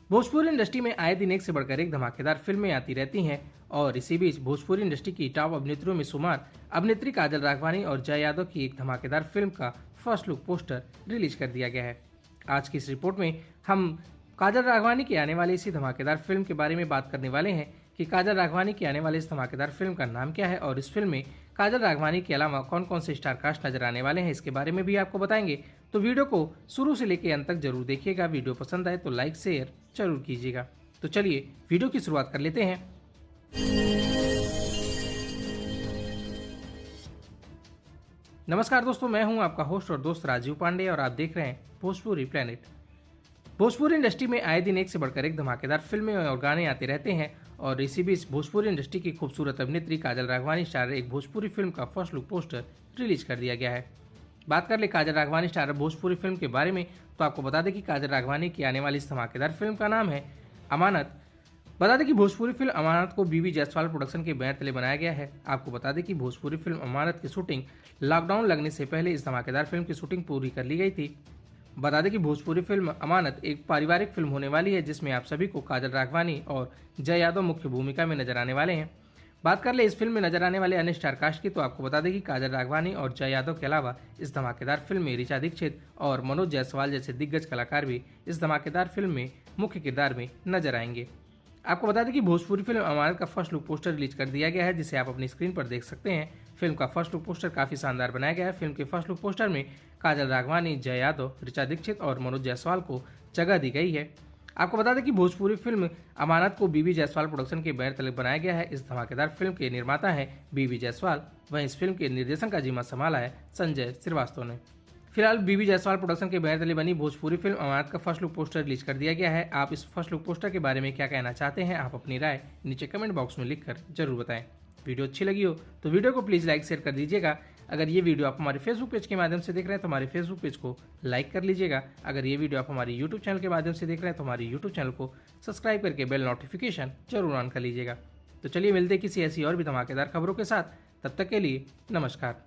Bhojpuri industry में आए दिन एक से बढ़कर एक धमाकेदार फिल्में आती रहती हैं और इसी बीच भोजपुरी इंडस्ट्री की टॉप अभिनेत्रियों में शुमार अभिनेत्री काजल राघवानी और जय यादव की एक धमाकेदार फिल्म का फर्स्ट लुक पोस्टर रिलीज कर दिया गया है। आज की इस रिपोर्ट में हम काजल राघवानी की आने वाली इसी धमाकेदार फिल्म के बारे में बात करने वाले हैं कि काजल राघवानी की आने वाली इस धमाकेदार फिल्म का नाम क्या है और इस फिल्म में काजल राघवानी के अलावा कौन कौन से स्टार कास्ट नजर आने वाले हैं, इसके बारे में भी आपको बताएंगे। तो वीडियो को शुरू से लेकर अंत तक जरूर देखिएगा। वीडियो पसंद आए तो लाइक शेयर जरूर कीजिएगा। तो चलिए वीडियो की शुरुआत कर लेते हैं। नमस्कार दोस्तों, मैं हूं आपका होस्ट और दोस्त राजीव पांडे और आप देख रहे हैं भोजपुरी प्लेनेट। भोजपुरी इंडस्ट्री में आए दिन एक से बढ़कर एक धमाकेदार फिल्में और गाने आते रहते हैं और इसी बीच भोजपुरी इंडस्ट्री की खूबसूरत अभिनेत्री काजल राघवानी स्टार एक भोजपुरी फिल्म का फर्स्ट लुक पोस्टर रिलीज कर दिया गया है। बात कर ले काजल राघवानी स्टार भोजपुरी फिल्म के बारे में तो आपको बता दें कि काजल राघवानी की आने वाली इस धमाकेदार फिल्म का नाम है अमानत। बता दें कि भोजपुरी फिल्म अमानत को बीबी जायसवाल प्रोडक्शन के बैनर तले बनाया गया है। आपको बता दें कि भोजपुरी फिल्म अमानत की शूटिंग लॉकडाउन लगने से पहले इस धमाकेदार फिल्म की शूटिंग पूरी कर ली गई थी। बता दें कि भोजपुरी फिल्म अमानत एक पारिवारिक फिल्म होने वाली है जिसमें आप सभी को काजल राघवानी और जय यादव मुख्य भूमिका में नजर आने वाले हैं। बात कर ले इस फिल्म में नजर आने वाले अन्य स्टार कास्ट की तो आपको बता दें कि काजल राघवानी और जय यादव के अलावा इस धमाकेदार फिल्म में ऋचा दीक्षित और मनोज जायसवाल जैसे दिग्गज कलाकार भी इस धमाकेदार फिल्म में मुख्य किरदार में नजर आएंगे। आपको बता दें कि भोजपुरी फिल्म अमानत का फर्स्ट लुक पोस्टर रिलीज कर दिया गया है जिसे आप अपनी स्क्रीन पर देख सकते हैं। फिल्म का फर्स्ट लुक पोस्टर काफी शानदार बनाया गया है। फिल्म के फर्स्ट लुक पोस्टर में काजल राघवानी, जय यादव, ऋचा दीक्षित और मनोज जायसवाल को जगह दी गई है। आपको बता दें कि भोजपुरी फिल्म अमानत को बीबी जायसवाल प्रोडक्शन के बैनर तले बनाया गया है। इस धमाकेदार फिल्म के निर्माता हैं बीबी जायसवाल, वहीं इस फिल्म के निर्देशन का जिम्मा संभाला है संजय श्रीवास्तव ने। फिलहाल बीबी जायसवाल प्रोडक्शन के बैनर तले बनी भोजपुरी फिल्म अमानत का फर्स्ट लुक पोस्टर रिलीज कर दिया गया है। आप इस फर्स्ट लुक पोस्टर के बारे में क्या कहना चाहते हैं, आप अपनी राय नीचे कमेंट बॉक्स में लिखकर जरूर बताएं। वीडियो अच्छी लगी हो तो वीडियो को प्लीज़ लाइक शेयर कर दीजिएगा। अगर ये वीडियो आप हमारे फेसबुक पेज के माध्यम से देख रहे हैं तो हमारे फेसबुक पेज को लाइक कर लीजिएगा। अगर ये वीडियो आप हमारे यूट्यूब चैनल के माध्यम से देख रहे हैं तो हमारे यूट्यूब चैनल को सब्सक्राइब करके बेल नोटिफिकेशन जरूर ऑन कर लीजिएगा। तो चलिए मिलते किसी ऐसी और भी धमाकेदार खबरों के साथ, तब तक के लिए नमस्कार।